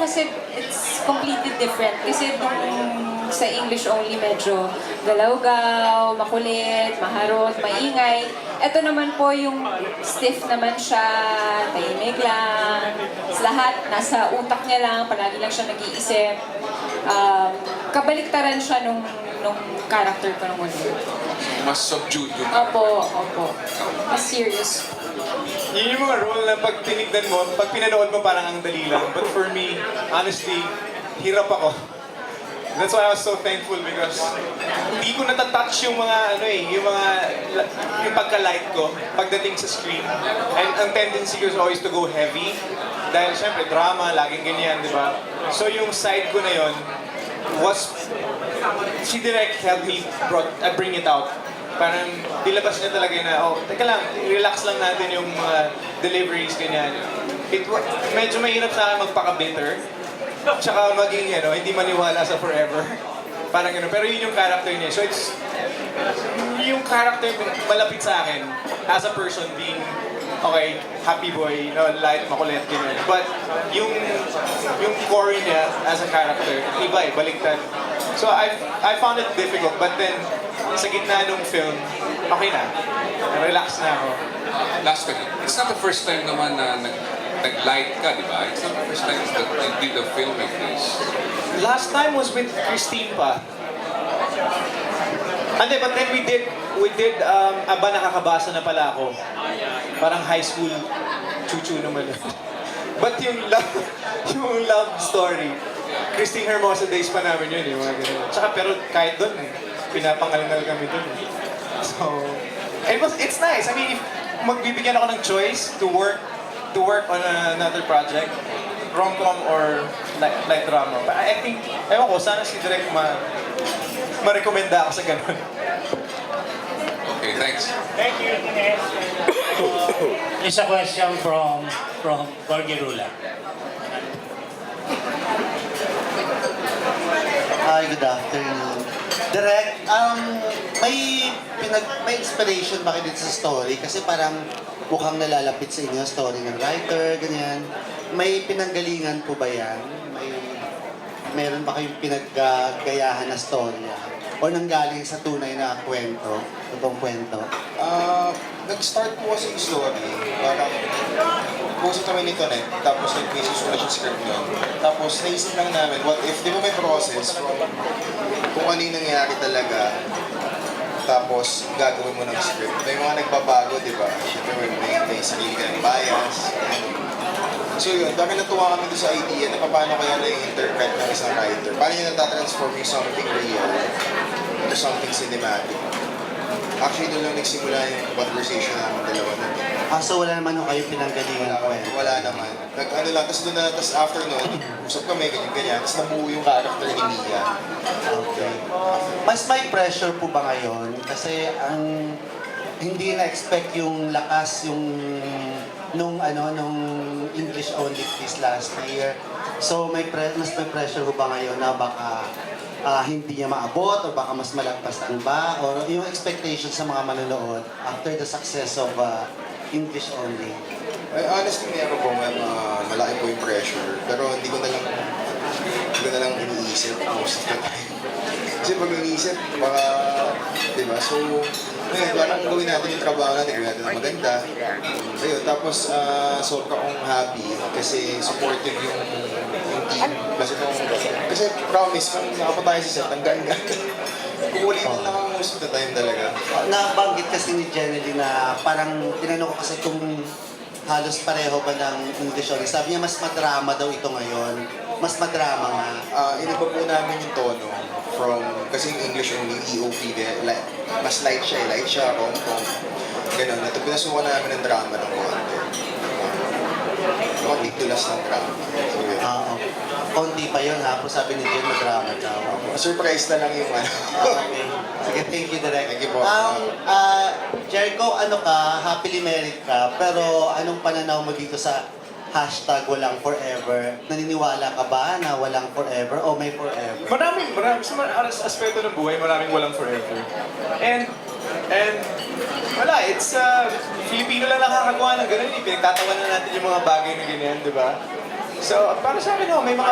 kasi it's completely different. Kasi nung sa English only medyo galaw-gaw, makulit, maharot, maingay. Ito naman po yung stiff naman siya, tahimik lang. Lahat nasa utak niya lang, palagi lang siya nag-iisip. Kabaliktaran siya nung character ko nung una. Mas subdued yung Opo. Mas serious. Yun yung mga role na pag tinignan mo, pag pinanood mo parang ang dali lang. But for me, honestly, hirap ako. That's why I was so thankful because hindi ko natatouch yung mga yung pagka-light ko pagdating sa screen. And ang tendency ko is always to go heavy. Dahil syempre drama, laging ganyan, di ba? So yung side ko na yon was, si Direk helped me bring it out. Parang dilabas niya talaga na, teka lang, relax lang natin yung deliveries, ganyan. Medyo mahirap sa akin magpaka-bitter. Tsaka maging, hindi maniwala sa forever. Parang gano'n. Pero yun yung character niya. So it's, yung character malapit sa akin as a person being, okay, happy boy, light, makulit, ganyan. But yung core niya as a character, iba baliktad. So I found it difficult, but then sa gitna nung film, okay na. Relax na ako. last question. It's not the first time naman na nag-light ka, di ba? It's not the first time that you did a film like this. Last time was with Christine pa. Hindi, but then we did, aba nakakabasa na pala ako. Parang high school chuchu naman. But yung love story, Christine Hermosa days pa namin yun, yung mga ganun. Tsaka pero kahit doon, pinapangalangal kami doon. So, it's nice. I mean, if magbibigyan ako ng choice to work on another project, rom-com or light drama. But I think, ewan ko, sana si Direk ma-recommenda ako sa ganun. Okay, thanks. Thank you. It's a question from Gorgie Rula. Hi, good afternoon. Direk, may inspiration ba kayo dito sa story? Kasi parang mukhang nalalapit sa inyo story ng writer, ganyan. May pinanggalingan po ba yan? Meron ba kayong pinaggayahan na storya? O nanggaling sa tunay na kwento? Totoong kwento? Nag-start po kasi yung story, parang post kami nito net, tapos may susulat yung script nun. Tapos naisip lang namin, what if, di ba may process from kung ano yung nangyari talaga, tapos gagawin mo ng script. May mga nagbabago, di ba? Siyempre may sarili ka ng bias. So yun, dahil natuwa kami doon sa idea na paano kaya na-interpret ng isang writer. Paano niya natatransform yung something real to something cinematic. Actually, doon lang nagsimula yung conversation namin dalawa nun. So wala naman kayo pinanggalingan na kwento? Wala naman. Ano lang, tapos after nun, usap kami, ganyan-ganyan, tapos nabuo yung character ni Mia. Okay. Mas may pressure po ba ngayon? Kasi ang hindi na-expect yung lakas nung English only this last year. So mas may pressure po ba ngayon na baka hindi niya maabot o baka mas malagpasan ba? O yung expectation sa mga manonood after the success of English only? Honestly, meron po, malaki po yung pressure. Pero hindi ko na lang iniisip most of the time. Kasi pag iniisip, baka, di ba? So, ngayon, parang gawin natin yung trabaho natin, gawin natin ng maganda. Ayun, tapos sobra akong happy kasi supportive yung team. Kasi promise, kung nakapunta tayo sa set, ang ganda. Kukulitin lang ako most of the time talaga. Nabanggit kasi ni Jenny na parang tinanong ko kasi kung halos pareho ba ng English only. Sabi niya mas madrama daw ito ngayon. Mas madrama nga. Iniba po namin yung tono from, kasi yung English only, EOP, mas light siya, rom-com. Ganun, pinasukan namin ng drama ng konti. Konti tulas ng drama. So, yun. Konti pa yun ha, po sabi ni Jen madrama daw. Surprise na lang yung ano. Okay. Sige, thank you, Direk. Thank you po. Jericho, happily married ka, pero anong pananaw mo dito sa hashtag walang forever? Naniniwala ka ba na walang forever o may forever? Maraming, sa aspeto ng buhay, maraming walang forever. And wala, it's, Filipino lang nakakagawa ng ganun. Pinagtatawanan natin yung mga bagay na ganyan, di ba? So, para sa akin, may mga